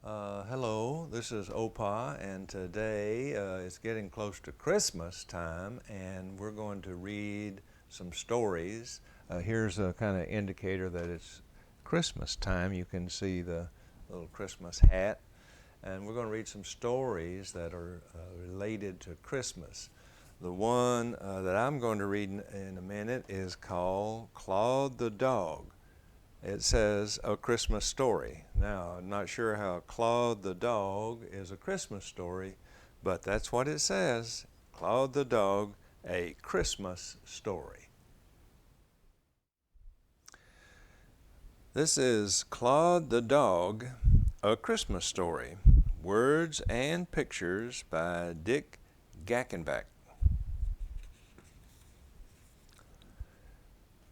Hello, this is Opa, and today it's getting close to Christmas time, and we're going to read some stories. Here's a kind of indicator that it's Christmas time. You can see the little Christmas hat, and we're going to read some stories that are related to Christmas. The one that I'm going to read in a minute is called Claude the Dog. It says a Christmas story. Now, I'm not sure how Claude the dog is a Christmas story, but that's what it says. Claude the dog, a Christmas story. This is Claude the dog, a Christmas story. Words and pictures by Dick Gackenbach.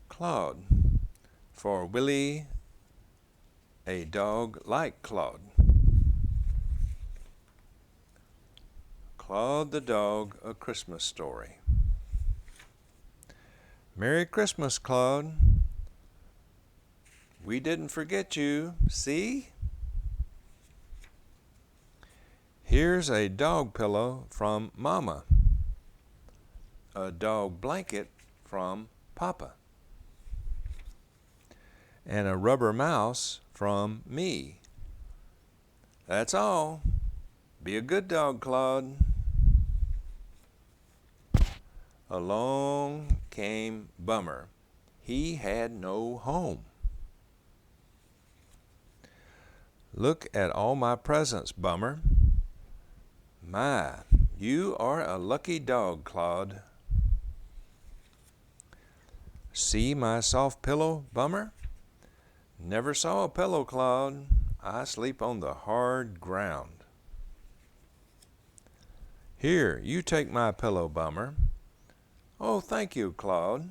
Claude. For Willie, a dog like Claude. Claude the dog, a Christmas story. Merry Christmas, Claude. We didn't forget you, see? Here's a dog pillow from Mama. A dog blanket from Papa. And a rubber mouse from me. That's all. Be a good dog, Claude. Along came Bummer. He had no home. Look at all my presents, Bummer. My, you are a lucky dog, Claude. See my soft pillow, Bummer? Never saw a pillow, Claude. I sleep on the hard ground. Here, you take my pillow, Bummer. Oh, thank you, Claude.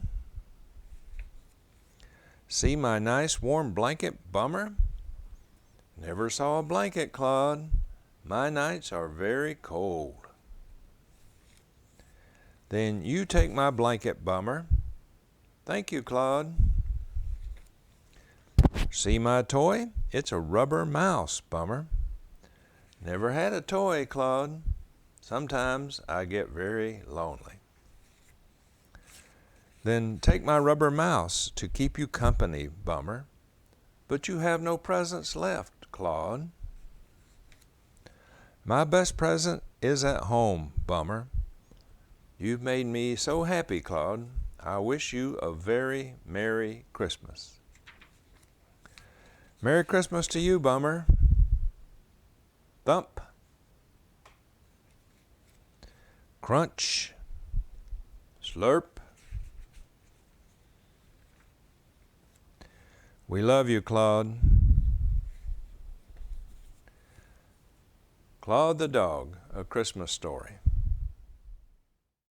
See my nice warm blanket, Bummer? Never saw a blanket, Claude. My nights are very cold. Then you take my blanket, Bummer. Thank you, Claude. See my toy? It's a rubber mouse, Bummer. Never had a toy, Claude. Sometimes I get very lonely. Then take my rubber mouse to keep you company, Bummer. But you have no presents left, Claude. My best present is at home, Bummer. You've made me so happy, Claude. I wish you a very Merry Christmas. Merry Christmas to you, Bummer. Thump. Crunch. Slurp. We love you, Claude. Claude the dog, a Christmas story.